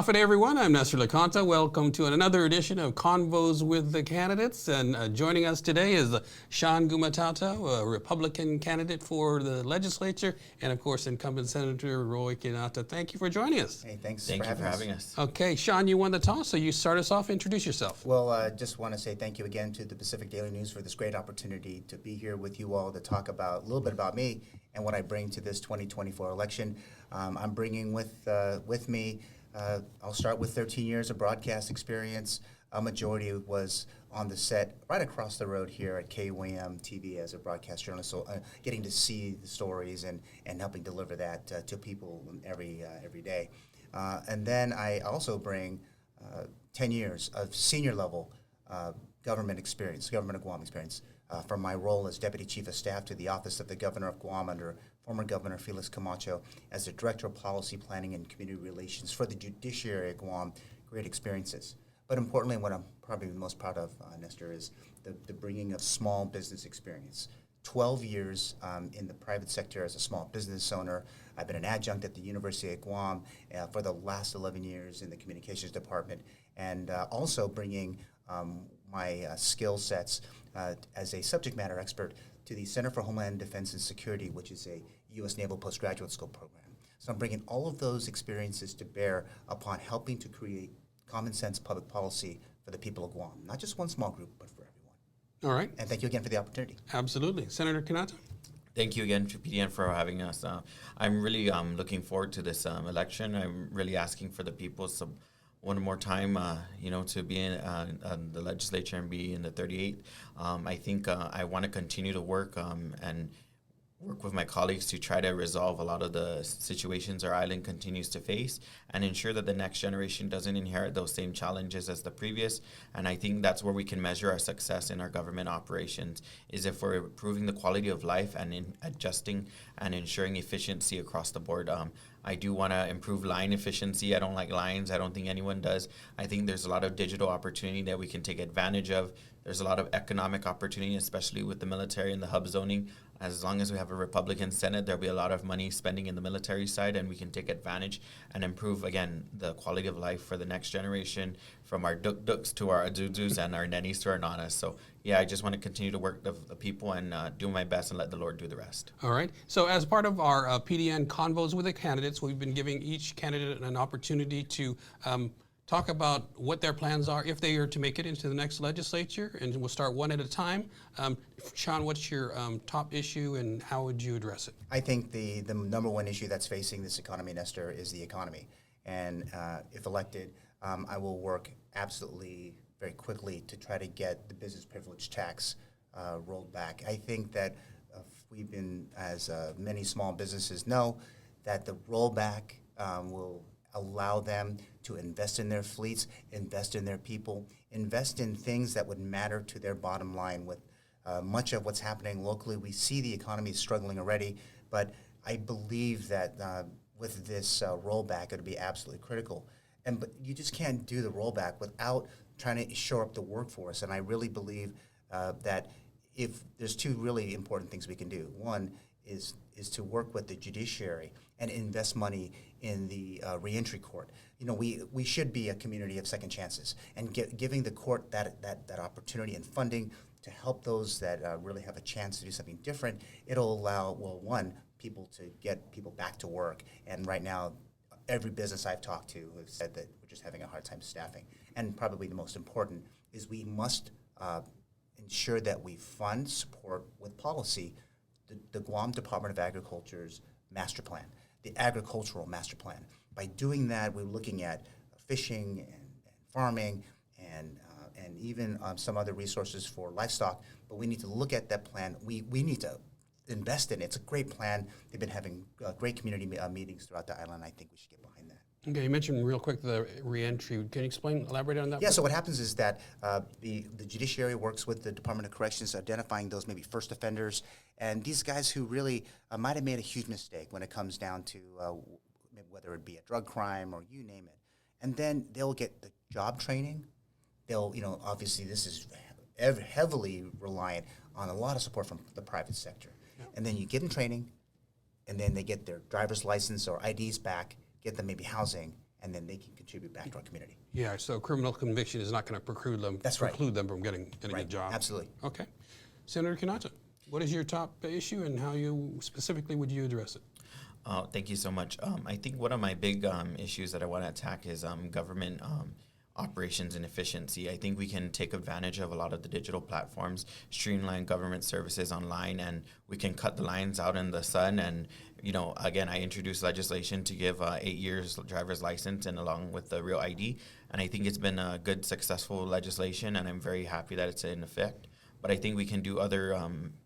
Afternoon, everyone. I'm Nestor LeConta. Welcome to another edition of Convos with the Candidates. And joining us today is Shawn Gumataotao, a Republican candidate for the legislature, and of course, incumbent Senator Roy Quinata. Thank you for joining us. Hey, thank you for having us. Okay, Shawn, you won the toss, so you start us off. Introduce yourself. Well, I just want to say thank you again to the Pacific Daily News for this great opportunity to be here with you all to talk about a little bit about me and what I bring to this 2024 election. I'm bringing with me. I'll start with 13 years of broadcast experience. A majority was on the set right across the road here at KWM TV as a broadcast journalist, so getting to see the stories and helping deliver that to people every day. And then I also bring 10 years of senior level government experience, government of Guam experience, from my role as Deputy Chief of Staff to the Office of the Governor of Guam under former Governor Felix Camacho, as the Director of Policy Planning and Community Relations for the Judiciary of Guam. Great experiences. But importantly, what I'm probably most proud of, Nestor, is the bringing of small business experience. 12 years in the private sector as a small business owner. I've been an adjunct at the University of Guam for the last 11 years in the communications department, and also bringing my skill sets as a subject matter expert to the Center for Homeland Defense and Security, which is a U.S. Naval Postgraduate School program. So I'm bringing all of those experiences to bear upon helping to create common sense public policy for the people of Guam. Not just one small group, but for everyone. All right. And thank you again for the opportunity. Absolutely. Senator Quinata? Thank you again to PDN for having us. I'm really looking forward to this election. I'm really asking for the people one more time, to be in the legislature and be in the 38th. I think I want to continue to work and work with my colleagues to try to resolve a lot of the situations our island continues to face and ensure that the next generation doesn't inherit those same challenges as the previous. And I think that's where we can measure our success in our government operations, is if we're improving the quality of life and in adjusting and ensuring efficiency across the board. I do want to improve line efficiency. I don't like lines. I don't think anyone does. I think there's a lot of digital opportunity that we can take advantage of. There's a lot of economic opportunity, especially with the military and the hub zoning. As long as we have a Republican Senate, there'll be a lot of money spending in the military side, and we can take advantage and improve, again, the quality of life for the next generation, from our duk-duks to our adudus and our nennies to our nanas. So, yeah, I just want to continue to work the people and do my best and let the Lord do the rest. All right. So as part of our PDN Convos with the Candidates, we've been giving each candidate an opportunity to talk about what their plans are if they are to make it into the next legislature, and we'll start one at a time. Shawn, what's your top issue and how would you address it? I think the number one issue that's facing this economy, Nestor, is the economy. And if elected, I will work absolutely very quickly to try to get the business privilege tax rolled back. I think that we've been, as many small businesses know, that the rollback will allow them to invest in their fleets, invest in their people, invest in things that would matter to their bottom line. With much of what's happening locally, we see the economy is struggling already, but I believe that with this rollback, it'll be absolutely critical. But you just can't do the rollback without trying to shore up the workforce. And I really believe that if there's two really important things we can do. One is to work with the judiciary and invest money in the reentry court. You know, we should be a community of second chances, and giving the court that opportunity and funding to help those that really have a chance to do something different. It'll allow, well, one, people to get people back to work. And right now, every business I've talked to has said that we're just having a hard time staffing. And probably the most important is we must ensure that we fund, support with policy the Guam Department of Agriculture's master plan, the agricultural master plan. By doing that, we're looking at fishing and farming and even some other resources for livestock. But we need to look at that plan. We need to invest in it. It's a great plan. They've been having great community meetings throughout the island. I think we should get behind that. Okay, you mentioned real quick the reentry. Can you elaborate on that? Yeah, so what happens is that the judiciary works with the Department of Corrections, identifying those maybe first offenders, and these guys who really might have made a huge mistake when it comes down to whether it be a drug crime or you name it. And then they'll get the job training. They'll, obviously this is heavily reliant on a lot of support from the private sector. Yeah. And then you get in training, and then they get their driver's license or IDs back, get them maybe housing, and then they can contribute back to our community. Yeah, so criminal conviction is not going to preclude them. That's right. Preclude them from getting a job. Absolutely. Okay, Senator Quinata, what is your top issue, and how you specifically would you address it? Thank you so much. I think one of my big issues that I want to attack is government operations and efficiency. I think we can take advantage of a lot of the digital platforms, streamline government services online, and we can cut the lines out in the sun. And, again, I introduced legislation to give 8 years driver's license and along with the real ID. And I think it's been a good, successful legislation, and I'm very happy that it's in effect. But I think we can do other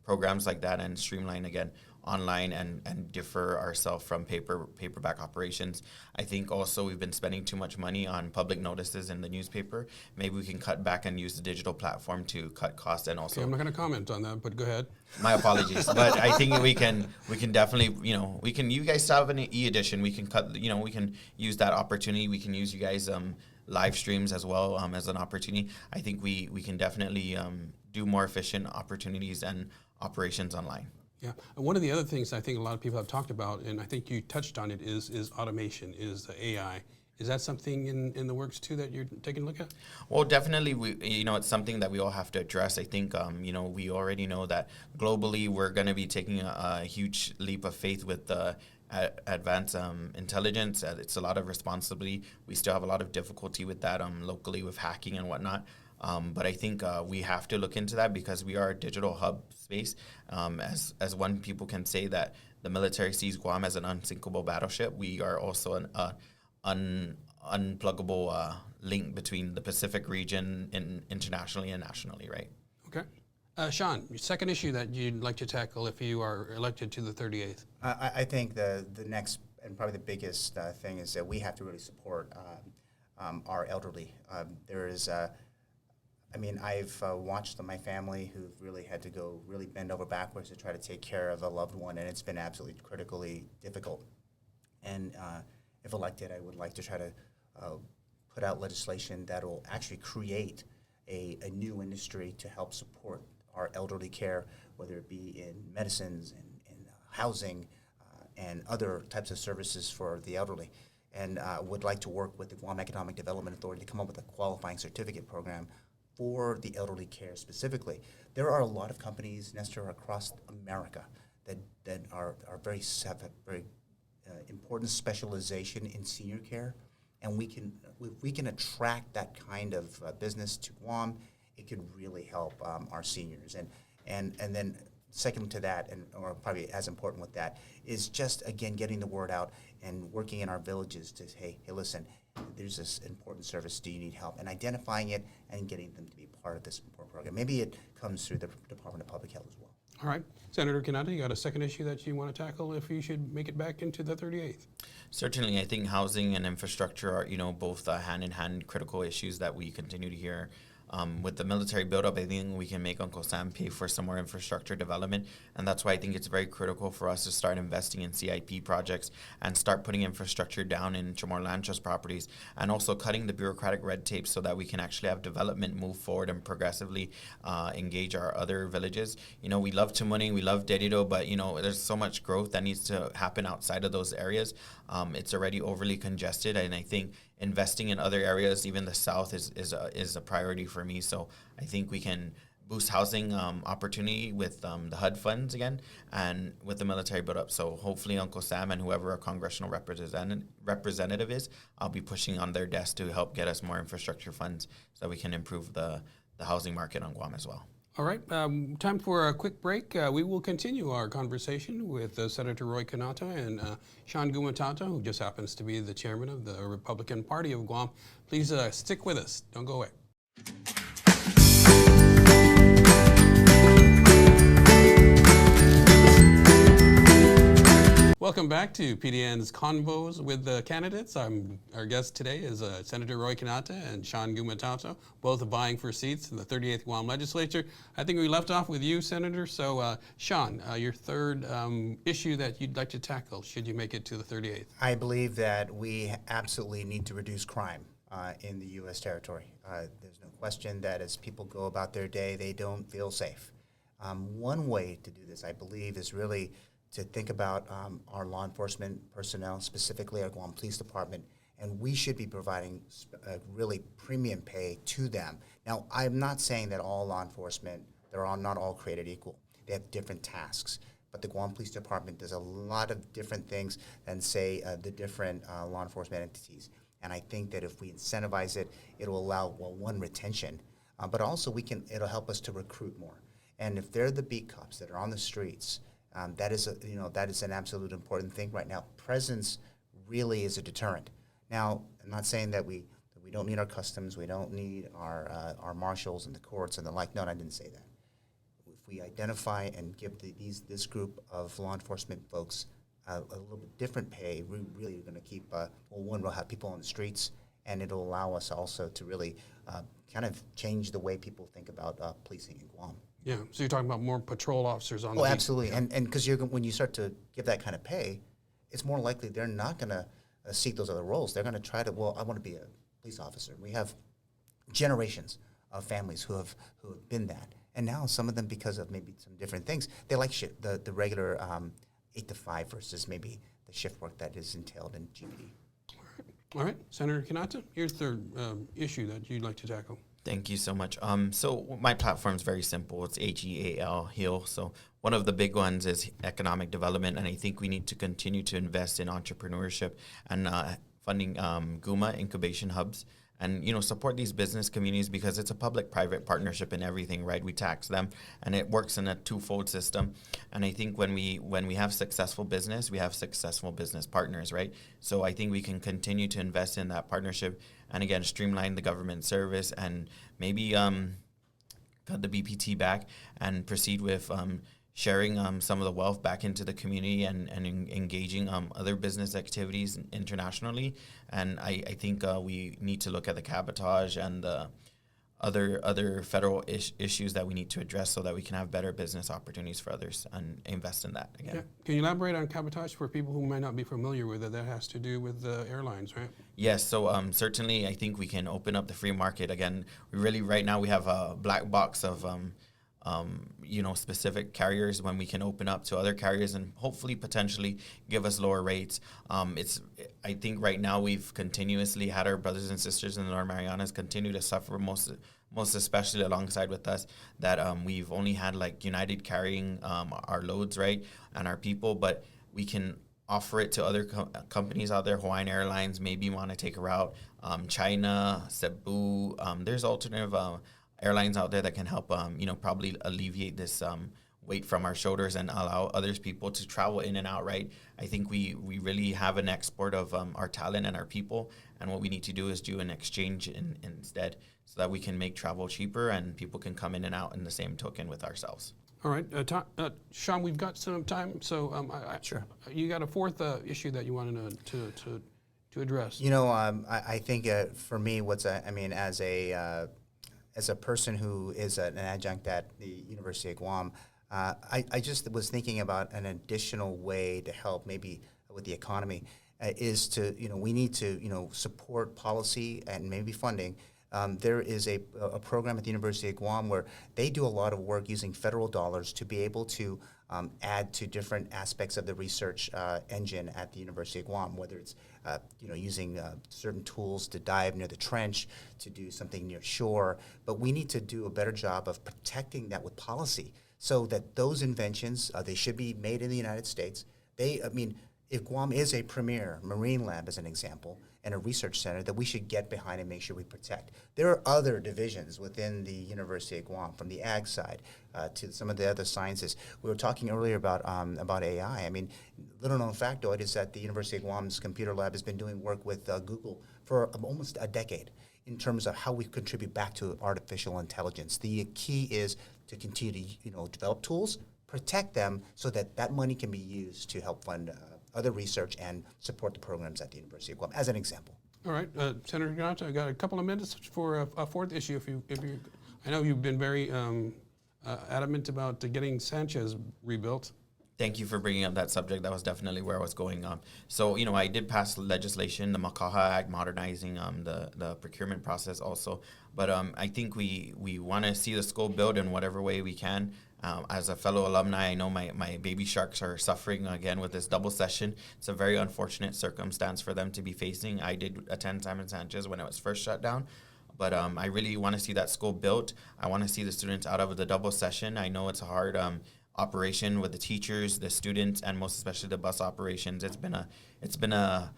programs like that and streamline, again, online and differ ourselves from paperback operations. I think also we've been spending too much money on public notices in the newspaper. Maybe we can cut back and use the digital platform to cut costs and also. Okay, I'm not going to comment on that, but go ahead. My apologies, but I think we can definitely, you guys have an e-edition. We can cut, we can use that opportunity. We can use you guys live streams as well as an opportunity. I think we can definitely do more efficient opportunities and operations online. Yeah, and one of the other things I think a lot of people have talked about, and I think you touched on it, is automation, is the AI. Is that something in the works too that you're taking a look at? Well, definitely, it's something that we all have to address. I think, we already know that globally we're going to be taking a huge leap of faith with the advanced intelligence. It's a lot of responsibility. We still have a lot of difficulty with that locally with hacking and whatnot. But I think we have to look into that because we are a digital hub space. As one people can say that the military sees Guam as an unsinkable battleship, we are also an unpluggable link between the Pacific region and internationally and nationally, right? Okay. Shawn, your second issue that you'd like to tackle if you are elected to the 38th? I think the next and probably the biggest thing is that we have to really support our elderly. I've watched my family who've really had to go really bend over backwards to try to take care of a loved one, and it's been absolutely critically difficult. And if elected, I would like to try to put out legislation that will actually create a new industry to help support our elderly care, whether it be in medicines and housing and other types of services for the elderly. And would like to work with the Guam Economic Development Authority to come up with a qualifying certificate program for the elderly care specifically. There are a lot of companies, Nestor, across America that are very important specialization in senior care, and if we can attract that kind of business to Guam, it could really help our seniors. And then second to that, or probably as important with that, is just again getting the word out and working in our villages to say, hey, listen, there's this important service, do you need help? And identifying it and getting them to be part of this important program. Maybe it comes through the Department of Public Health as well. All right. Senator Quinata, you got a second issue that you want to tackle if you should make it back into the 38th? Certainly, I think housing and infrastructure are, both hand-in-hand critical issues that we continue to hear. With the military buildup, I think we can make Uncle Sam pay for some more infrastructure development, and that's why I think it's very critical for us to start investing in CIP projects and start putting infrastructure down in Chamorro Land Trust properties, and also cutting the bureaucratic red tape so that we can actually have development move forward and progressively engage our other villages. We love Tumunning, we love Dedido, but there's so much growth that needs to happen outside of those areas. It's already overly congested, and I think investing in other areas, even the south, is a priority for me. So I think we can boost housing opportunity with the HUD funds again and with the military build-up. So hopefully Uncle Sam and whoever our congressional representative is, I'll be pushing on their desk to help get us more infrastructure funds so that we can improve the housing market on Guam as well. All right, time for a quick break. We will continue our conversation with Senator Roy Quinata and Shawn Gumataotao, who just happens to be the chairman of the Republican Party of Guam. Please stick with us. Don't go away. Welcome back to PDN's Convos with the candidates. Our guest today is Senator Roy Quinata and Shawn Gumataotao, both vying for seats in the 38th Guam Legislature. I think we left off with you, Senator. So, Shawn, your third issue that you'd like to tackle, should you make it to the 38th? I believe that we absolutely need to reduce crime in the U.S. territory. There's no question that as people go about their day, they don't feel safe. One way to do this, I believe, is really to think about our law enforcement personnel, specifically our Guam Police Department, and we should be providing really premium pay to them. Now, I'm not saying that all law enforcement, not all created equal. They have different tasks. But the Guam Police Department does a lot of different things than, say, the different law enforcement entities. And I think that if we incentivize it, it'll allow, well, one, retention, but also it'll help us to recruit more. And if they're the beat cops that are on the streets, that is an absolute important thing right now. Presence really is a deterrent. Now, I'm not saying that we don't need our customs, we don't need our marshals and the courts and the like. No, I didn't say that. If we identify and give this group of law enforcement folks a little bit different pay, we really are going to keep, we'll have people on the streets, and it'll allow us also to really kind of change the way people think about policing in Guam. Yeah, so you're talking about more patrol officers on the beat. Absolutely, and because when you start to give that kind of pay, it's more likely they're not going to seek those other roles. They're going to try to, I want to be a police officer. We have generations of families who have been that. And now some of them, because of maybe some different things, they like the regular 8 to 5 versus maybe the shift work that is entailed in GPD. All right, Senator Quinata, here's the issue that you'd like to tackle. Thank you so much. So my platform is very simple. It's HEAL, HEAL. So one of the big ones is economic development, and I think we need to continue to invest in entrepreneurship and funding GUMA incubation hubs, and support these business communities, because it's a public-private partnership in everything, right? We tax them, and it works in a twofold system. And I think when we have successful business, we have successful business partners, right? So I think we can continue to invest in that partnership, and again, streamline the government service, and maybe cut the BPT back and proceed with sharing some of the wealth back into the community, and engaging other business activities internationally. And I think we need to look at the cabotage and the other federal issues that we need to address, so that we can have better business opportunities for others and invest in that again. Yeah. Can you elaborate on cabotage for people who might not be familiar with it? That has to do with the airlines, right? Yes, so certainly I think we can open up the free market again. Right now we have a black box of specific carriers, when we can open up to other carriers and hopefully potentially give us lower rates. I think right now we've continuously had our brothers and sisters in the Northern Marianas continue to suffer, most especially alongside with us, that we've only had like United carrying our loads, right, and our people, but we can offer it to other companies out there. Hawaiian Airlines maybe want to take a route, China, Cebu, there's alternative airlines out there that can help, probably alleviate this weight from our shoulders and allow others people to travel in and out, right? I think we really have an export of our talent and our people, and what we need to do is do an exchange instead, so that we can make travel cheaper and people can come in and out in the same token with ourselves. All right, Shawn, we've got some time, so Sure. You got a fourth issue that you wanted to address. I think for me, as a person who is an adjunct at the University of Guam, I just was thinking about an additional way to help maybe with the economy is to, we need to, support policy and maybe funding. There is a program at the University of Guam where they do a lot of work using federal dollars to be able to add to different aspects of the research engine at the University of Guam, whether it's using certain tools to dive near the trench, to do something near shore. But we need to do a better job of protecting that with policy, so that those inventions, they should be made in the United States. If Guam is a premier marine lab, as an example, and a research center, that we should get behind and make sure we protect. There are other divisions within the University of Guam, from the ag side to some of the other sciences. We were talking earlier about AI. Little known factoid is that the University of Guam's computer lab has been doing work with Google for almost a decade in terms of how we contribute back to artificial intelligence. The key is to continue to develop tools, protect them, so that money can be used to help fund other research and support the programs at the University of Guam, as an example. All right, Senator Gumataotao, I got a couple of minutes for a fourth issue. If you, I know you've been very adamant about getting Sanchez rebuilt. Thank you for bringing up that subject. That was definitely where I was going on. So, I did pass legislation, the Makaha Act, modernizing the procurement process also. But I think we want to see the school built in whatever way we can. As a fellow alumni, I know my baby sharks are suffering again with this double session. It's a very unfortunate circumstance for them to be facing. I did attend Simon Sanchez when it was first shut down, but I really want to see that school built. I want to see the students out of the double session. I know it's a hard operation with the teachers, the students, and most especially the bus operations. It's been a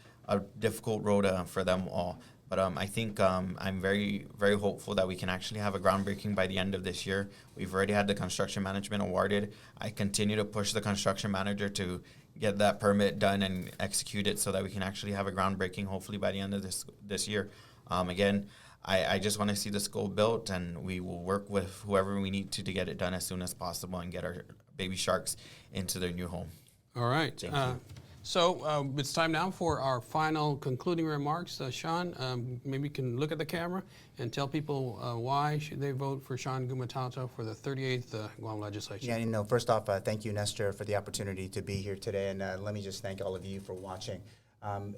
difficult road for them all. But I think I'm very, very hopeful that we can actually have a groundbreaking by the end of this year. We've already had the construction management awarded. I continue to push the construction manager to get that permit done and execute it so that we can actually have a groundbreaking hopefully by the end of this year. Again, I just want to see the school built, and we will work with whoever we need to get it done as soon as possible and get our baby sharks into their new home. All right. Thank you. So it's time now for our final concluding remarks. Shawn, maybe you can look at the camera and tell people why should they vote for Shawn Gumataotao for the 38th Guam Legislature. Yeah, first off, thank you, Nestor, for the opportunity to be here today, and let me just thank all of you for watching. I'm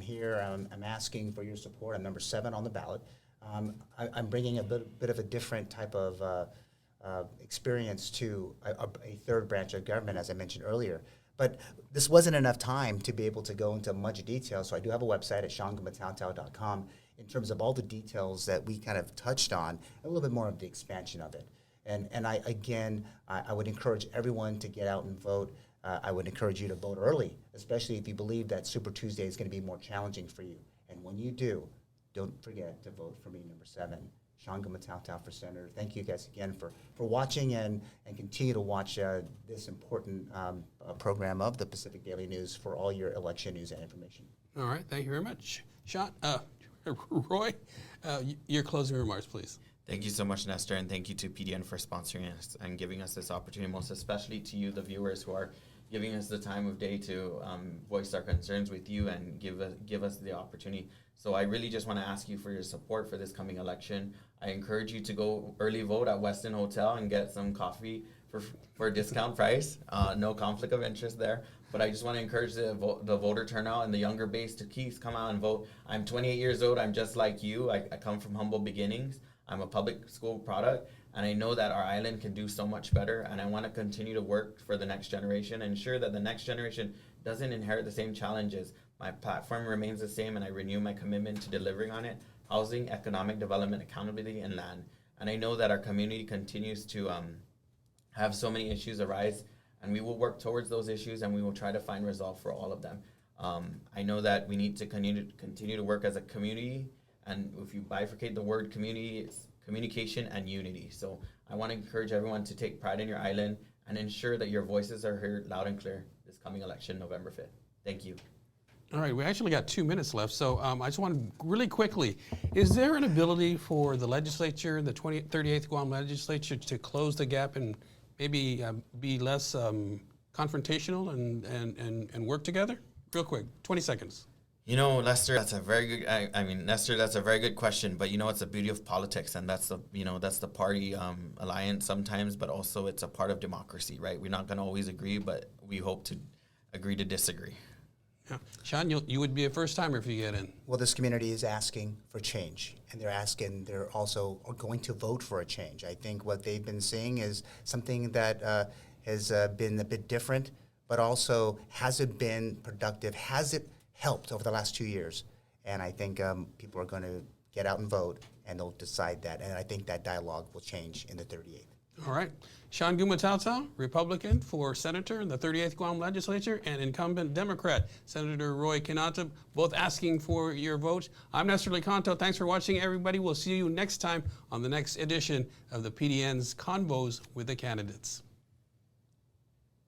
here. I'm asking for your support. I'm number 7 on the ballot. I'm bringing a bit of a different type of experience to a third branch of government, as I mentioned earlier. But this wasn't enough time to be able to go into much detail, so I do have a website at ShawnGumataotao.com in terms of all the details that we kind of touched on, a little bit more of the expansion of it. And I would encourage everyone to get out and vote. I would encourage you to vote early, especially if you believe that Super Tuesday is going to be more challenging for you. And when you do, don't forget to vote for me, number 7. Shawn Gumataotao for Senator. Thank you guys again for watching and continue to watch this important program of the Pacific Daily News for all your election news and information. All right. Thank you very much. Shawn, Roy, your closing remarks, please. Thank you so much, Nestor, and thank you to PDN for sponsoring us and giving us this opportunity, most especially to you, the viewers, who are giving us the time of day to voice our concerns with you and give us the opportunity. So I really just want to ask you for your support for this coming election. I encourage you to go early vote at Westin Hotel and get some coffee for a discount price. No conflict of interest there. But I just want to encourage the voter turnout and the younger base to please come out and vote. I'm 28 years old. I'm just like you. I come from humble beginnings. I'm a public school product, and I know that our island can do so much better, and I want to continue to work for the next generation, ensure that the next generation doesn't inherit the same challenges. My platform remains the same, and I renew my commitment to delivering on it: housing, economic development, accountability, and land. And I know that our community continues to have so many issues arise, and we will work towards those issues, and we will try to find resolve for all of them. I know that we need to continue to work as a community, and if you bifurcate the word community, it's communication and unity. So I want to encourage everyone to take pride in your island and ensure that your voices are heard loud and clear this coming election, November 5th. Thank you. All right, we actually got 2 minutes left, so I just want to really quickly, is there an ability for the legislature, the 38th Guam legislature, to close the gap and maybe be less confrontational and work together? Real quick, 20 seconds. You know, Lester, that's a very good. Nestor, that's a very good question. But it's the beauty of politics, and that's the party alliance sometimes, but also it's a part of democracy, right? We're not going to always agree, but we hope to agree to disagree. Yeah. Shawn, you would be a first timer if you get in. Well, this community is asking for change, and they're also going to vote for a change. I think what they've been seeing is something that has been a bit different, but also has it been productive? Has it helped over the last 2 years? And I think people are going to get out and vote, and they'll decide that. And I think that dialogue will change in the 38th. All right. Shawn Gumataotao, Republican for Senator in the 38th Guam Legislature, and incumbent Democrat, Senator Roy Quinata, both asking for your vote. I'm Nestor Lecanto. Thanks for watching, everybody. We'll see you next time on the next edition of the PDN's Convos with the Candidates.